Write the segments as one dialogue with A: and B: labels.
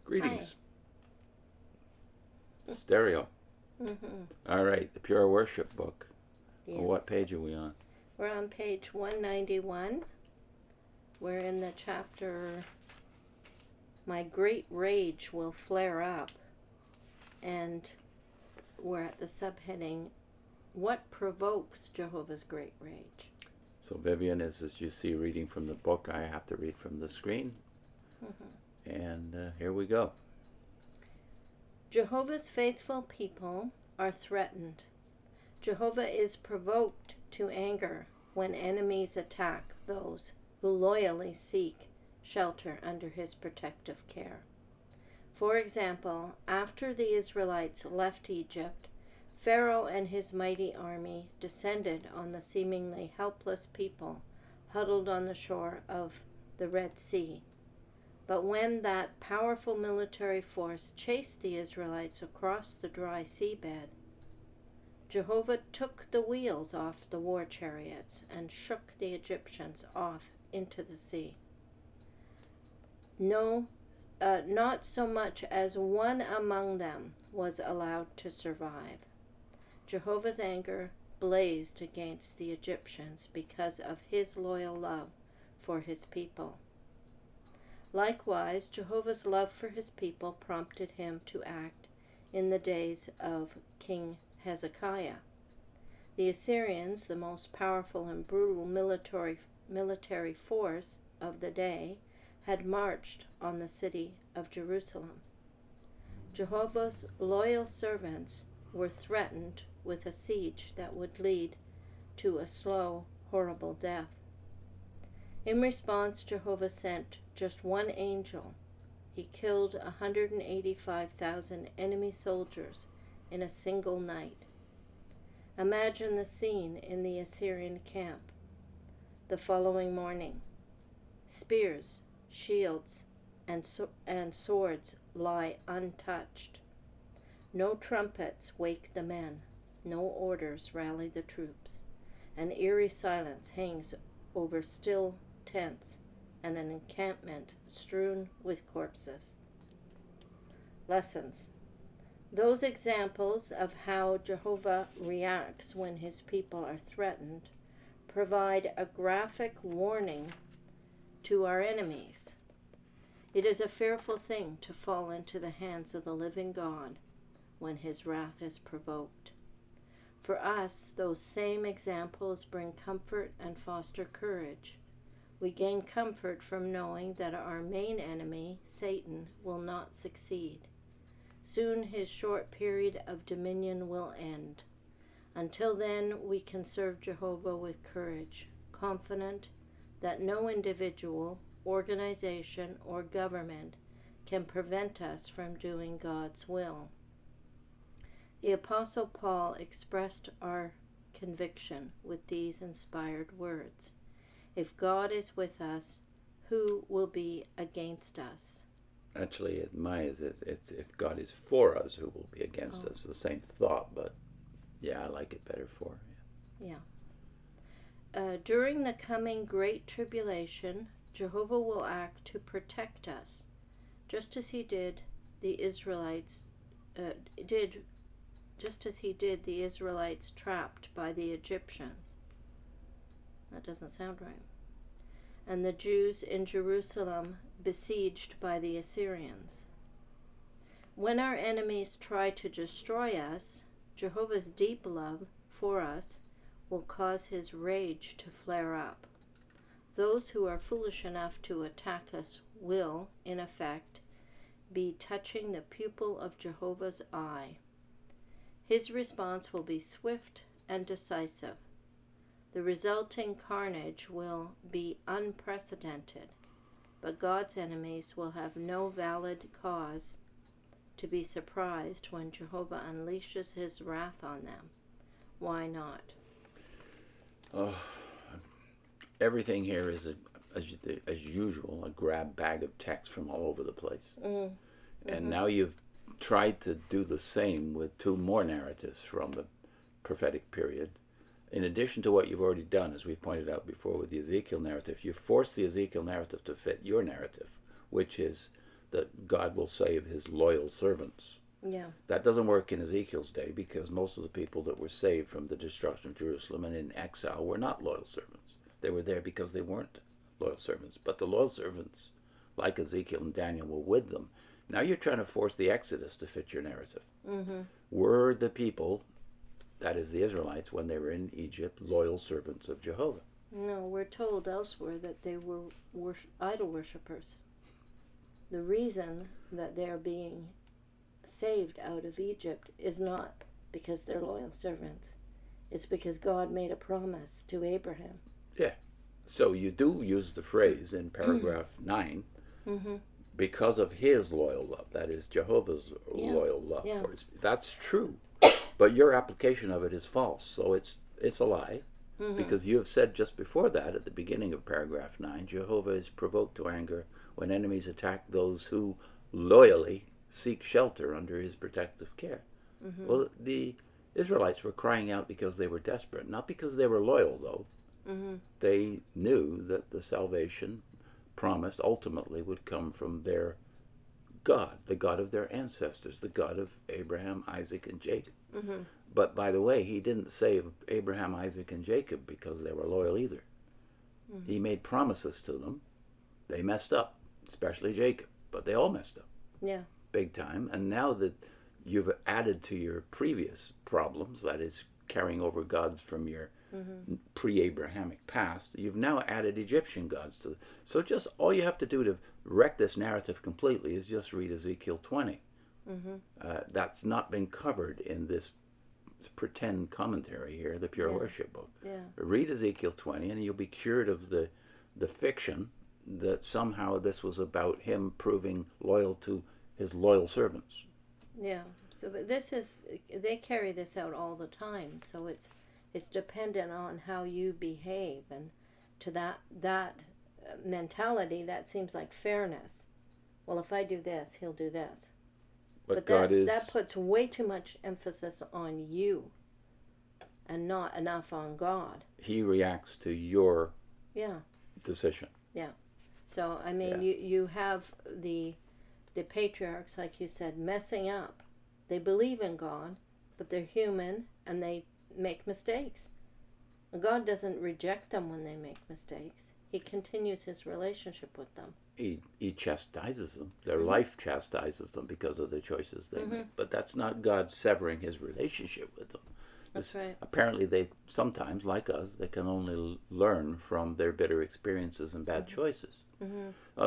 A: Greetings. Hi. Stereo. All right, the Pure Worship book.
B: Yes.
A: Well, what page are we on?
B: We're on page 191. We're in the chapter, My Great Rage Will Flare Up. And we're at the subheading, What Provokes Jehovah's Great Rage?
A: So Vivian is, as you see, reading from the book. I have to read from the screen. And here we go.
B: Jehovah's faithful people are threatened. Jehovah is provoked to anger when enemies attack those who loyally seek shelter under his protective care. For example, after the Israelites left Egypt, Pharaoh and his mighty army descended on the seemingly helpless people huddled on the shore of the Red Sea. But when that powerful military force chased the Israelites across the dry seabed, Jehovah took the wheels off the war chariots and shook the Egyptians off into the sea. No, not so much as one among them was allowed to survive. Jehovah's anger blazed against the Egyptians because of his loyal love for his people. Likewise, Jehovah's love for his people prompted him to act in the days of King Hezekiah. The Assyrians, the most powerful and brutal military force of the day, had marched on the city of Jerusalem. Jehovah's loyal servants were threatened with a siege that would lead to a slow, horrible death. In response, Jehovah sent just one angel. He killed 185,000 enemy soldiers in a single night. Imagine the scene in the Assyrian camp. The following morning, spears, shields, and swords lie untouched. No trumpets wake the men, no orders rally the troops. An eerie silence hangs over still tents and an encampment strewn with corpses. Lessons. Those examples of how Jehovah reacts when his people are threatened provide a graphic warning to our enemies. It is a fearful thing to fall into the hands of the living God when his wrath is provoked. For us, those same examples bring comfort and foster courage. We gain comfort from knowing that our main enemy, Satan, will not succeed. Soon his short period of dominion will end. Until then, we can serve Jehovah with courage, confident that no individual, organization, or government can prevent us from doing God's will. The Apostle Paul expressed our conviction with these inspired words. If God is with us, who will be against us?
A: Actually, it's if God is for us, who will be against us? The same thought, but yeah, I like it better for.
B: Yeah. During the coming great tribulation, Jehovah will act to protect us, just as he did the Israelites trapped by the Egyptians. That doesn't sound right. And the Jews in Jerusalem besieged by the Assyrians. When our enemies try to destroy us, Jehovah's deep love for us will cause his rage to flare up. Those who are foolish enough to attack us will, in effect, be touching the pupil of Jehovah's eye. His response will be swift and decisive. The resulting carnage will be unprecedented, but God's enemies will have no valid cause to be surprised when Jehovah unleashes his wrath on them. Why not?
A: Everything here is, as usual, a grab bag of text from all over the place. And now you've tried to do the same with two more narratives from the prophetic period. In addition to what you've already done, as we pointed out before with the Ezekiel narrative, you force the Ezekiel narrative to fit your narrative, which is that God will save his loyal servants.
B: Yeah.
A: That doesn't work in Ezekiel's day, because most of the people that were saved from the destruction of Jerusalem and in exile were not loyal servants. They were there because they weren't loyal servants. But the loyal servants, like Ezekiel and Daniel, were with them. Now you're trying to force the Exodus to fit your narrative.
B: Mm-hmm.
A: Were the people, that is the Israelites, when they were in Egypt, loyal servants of Jehovah?
B: No, we're told elsewhere that they were idol worshippers. The reason that they're being saved out of Egypt is not because they're loyal servants. It's because God made a promise to Abraham.
A: Yeah. So you do use the phrase in paragraph 9,
B: Mm-hmm.
A: because of his loyal love. That is Jehovah's loyal love.
B: Yeah.
A: For his, that's true. But your application of it is false. So it's a lie.
B: Mm-hmm.
A: Because you have said just before that, at the beginning of paragraph 9, Jehovah is provoked to anger when enemies attack those who loyally seek shelter under his protective care. Mm-hmm. Well, the Israelites were crying out because they were desperate, not because they were loyal, though. Mm-hmm. They knew that the salvation promised ultimately would come from their God, the God of their ancestors, the God of Abraham, Isaac, and Jacob. Mm-hmm. But by the way, he didn't save Abraham, Isaac, and Jacob because they were loyal either. Mm-hmm. He made promises to them. They messed up, especially Jacob, but they all messed up.
B: Yeah.
A: Big time. And now that you've added to your previous problems, that is carrying over gods from your pre-Abrahamic past, you've now added Egyptian gods to so just all you have to do to wreck this narrative completely is just read Ezekiel 20. Mm-hmm. That's not been covered in this pretend commentary here, the Pure Worship book.
B: Yeah.
A: Read Ezekiel 20 and you'll be cured of the fiction that somehow this was about him proving loyal to his loyal servants.
B: Yeah. So but this is, they carry this out all the time, so it's dependent on how you behave, and to that mentality, that seems like fairness. Well, if I do this, he'll do this. But that puts way too much emphasis on you and not enough on God.
A: He reacts to your decision.
B: Yeah. So, I mean, you have the patriarchs, like you said, messing up. They believe in God, but they're human and they make mistakes. God doesn't reject them when they make mistakes. He continues his relationship with them.
A: He chastises them. Their life chastises them because of the choices they make. But that's not God severing his relationship with them.
B: That's right.
A: Apparently they sometimes, like us, they can only learn from their bitter experiences and bad choices.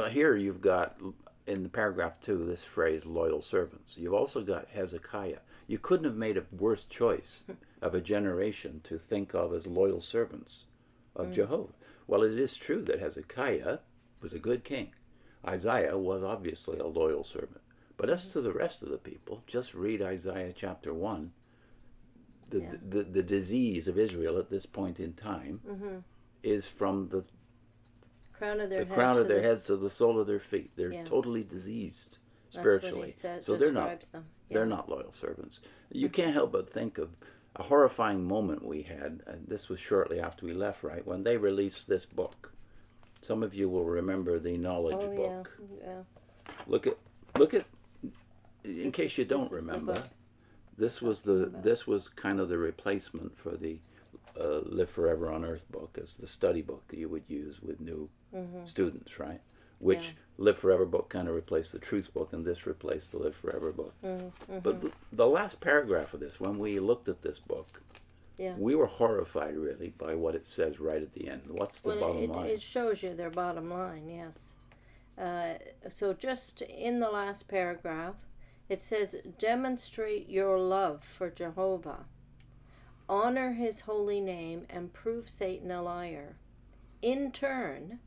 A: Here you've got, in the paragraph 2, this phrase, loyal servants. You've also got Hezekiah. You couldn't have made a worse choice of a generation to think of as loyal servants of Jehovah. Well, it is true that Hezekiah was a good king. Isaiah was obviously a loyal servant. But as to the rest of the people, just read Isaiah chapter 1. The disease of Israel at this point in time is from the crown of their heads to the sole of their feet. They're totally diseased spiritually. So they're not loyal servants. You can't help but think of a horrifying moment we had, and this was shortly after we left, right, when they released this book. Some of you will remember the knowledge book.
B: Yeah.
A: Look at in case you don't remember, this was kind of the replacement for the Live Forever on Earth book as the study book that you would use with new students, right? Which Live Forever book kind of replaced the Truth book, and this replaced the Live Forever book. But the last paragraph of this, when we looked at this book, we were horrified, really, by what it says right at the end. What's the bottom line?
B: It shows you their bottom line, yes. So just in the last paragraph, it says, demonstrate your love for Jehovah. Honor his holy name and prove Satan a liar. In turn,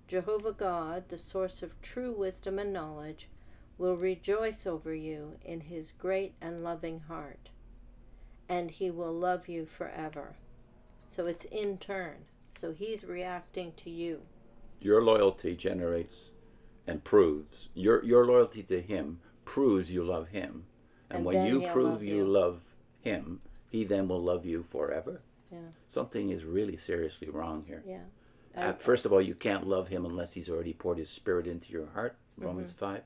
B: Jehovah God, the source of true wisdom and knowledge, will rejoice over you in his great and loving heart, and he will love you forever. So it's in turn. So he's reacting to you.
A: Your loyalty generates and proves. Your loyalty to him proves you love him. And when you prove you love him, he then will love you forever.
B: Yeah.
A: Something is really seriously wrong here.
B: Yeah.
A: First of all, you can't love him unless he's already poured his spirit into your heart, Romans 5.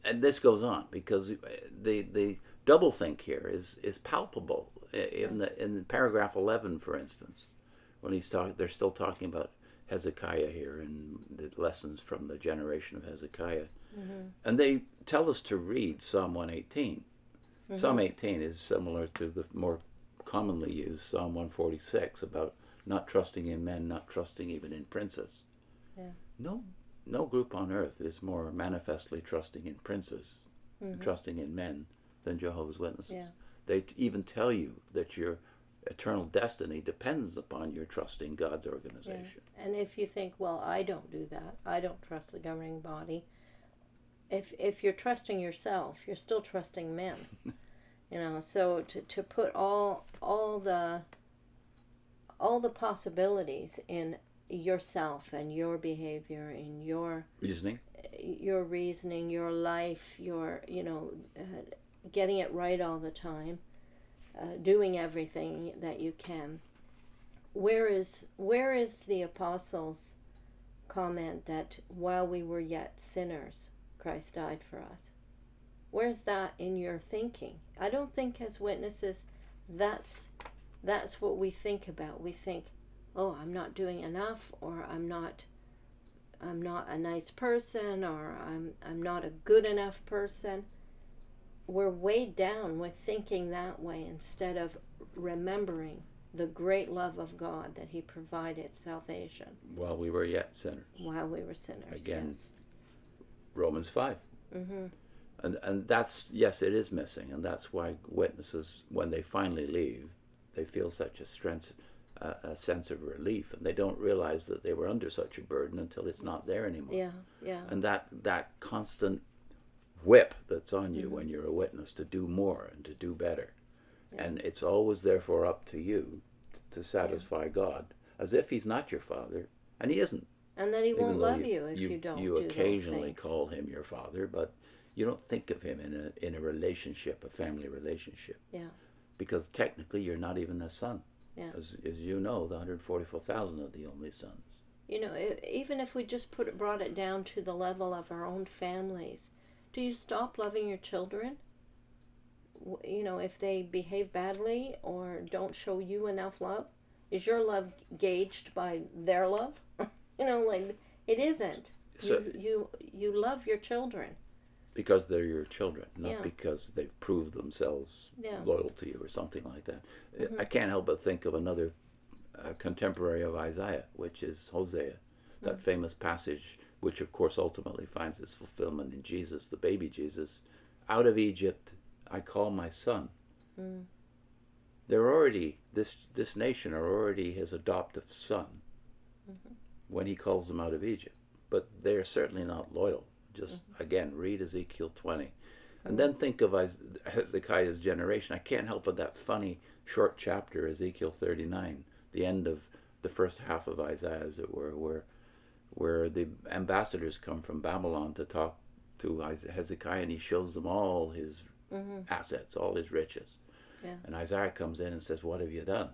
A: and this goes on because the doublethink here is palpable in paragraph 11, for instance, when they're still talking about Hezekiah here and the lessons from the generation of Hezekiah, and they tell us to read Psalm 118. Psalm 18 is similar to the more commonly used Psalm 146 about not trusting in men, not trusting even in princes.
B: Yeah.
A: No group on earth is more manifestly trusting in princes, trusting in men, than Jehovah's Witnesses.
B: Yeah.
A: They even tell you that your eternal destiny depends upon your trusting God's organization.
B: Yeah. And if you think, well, I don't do that, I don't trust the governing body, if you're trusting yourself, you're still trusting men. So to put all the possibilities in yourself and your behavior, in your
A: reasoning,
B: your life, your getting it right all the time, doing everything that you can. Where is the apostles' comment that while we were yet sinners, Christ died for us? Where's that in your thinking? I don't think as witnesses that's what we think about. We think, oh, I'm not doing enough, or I'm not a nice person, or I'm not a good enough person. We're weighed down with thinking that way instead of remembering the great love of God that He provided salvation.
A: While we were yet sinners.
B: While we were sinners,
A: again,
B: yes.
A: Romans 5. And that's, yes, it is missing, and that's why witnesses, when they finally leave, they feel such a sense of relief, and they don't realize that they were under such a burden until it's not there anymore.
B: Yeah.
A: And that constant whip that's on you when you're a witness to do more and to do better. Yeah. And it's always therefore up to you to satisfy God, as if He's not your Father, and He isn't.
B: And that He won't love you if you don't
A: You
B: do
A: occasionally
B: those things.
A: call Him your Father, but you don't think of Him in a relationship, a family relationship.
B: Yeah.
A: Because technically you're not even a son.
B: Yeah.
A: As you know, the 144,000 are the only sons.
B: Even if we just brought it down to the level of our own families, do you stop loving your children? If they behave badly or don't show you enough love? Is your love gauged by their love? It isn't.
A: So,
B: you love your children.
A: Because they're your children, not because they've proved themselves loyal to you or something like that. I can't help but think of another contemporary of Isaiah, which is Hosea, that famous passage, which of course ultimately finds its fulfillment in Jesus, the baby Jesus. Out of Egypt I call my son. They're already, this nation are already His adoptive son when He calls them out of Egypt. But they're certainly not loyal. Just, again, read Ezekiel 20. And then think of Hezekiah's generation. I can't help but that funny short chapter, Ezekiel 39, the end of the first half of Isaiah, as it were, where the ambassadors come from Babylon to talk to Hezekiah, and he shows them all his assets, all his riches. Yeah. And Isaiah comes in and says, "What have you done?"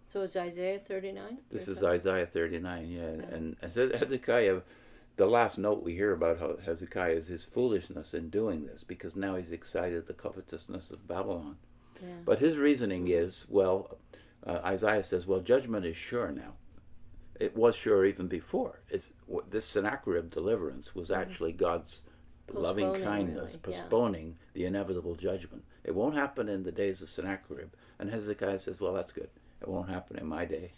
B: So it's Isaiah 39?
A: This is Isaiah 39, yeah. And Hezekiah... The last note we hear about Hezekiah is his foolishness in doing this, because now he's excited the covetousness of Babylon. Yeah. But his reasoning is, Isaiah says, judgment is sure now. It was sure even before. This Sennacherib deliverance was actually God's loving kindness, postponing the inevitable judgment. It won't happen in the days of Sennacherib. And Hezekiah says, that's good. It won't happen in my day.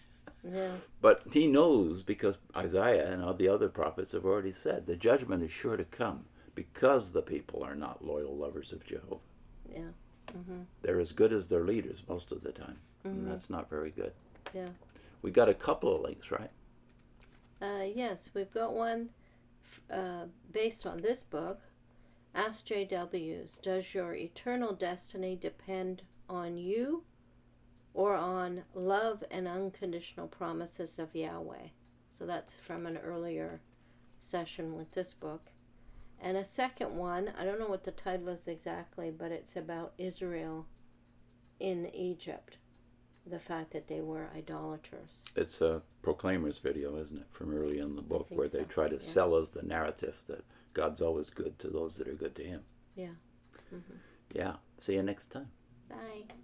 A: Yeah. But he knows, because Isaiah and all the other prophets have already said, the judgment is sure to come because the people are not loyal lovers of Jehovah. Yeah. They're as good as their leaders most of the time, and that's not very good. Yeah. We got a couple of links, right?
B: Yes, we've got one based on this book. Ask JWs, does your eternal destiny depend on you or on love and unconditional promises of Yahweh? So that's from an earlier session with this book. And a second one, I don't know what the title is exactly, but it's about Israel in Egypt, the fact that they were idolaters.
A: It's a Proclaimers video, isn't it, from early in the book, where they try to sell us the narrative that God's always good to those that are good to him.
B: Yeah.
A: Yeah. See you next time.
B: Bye.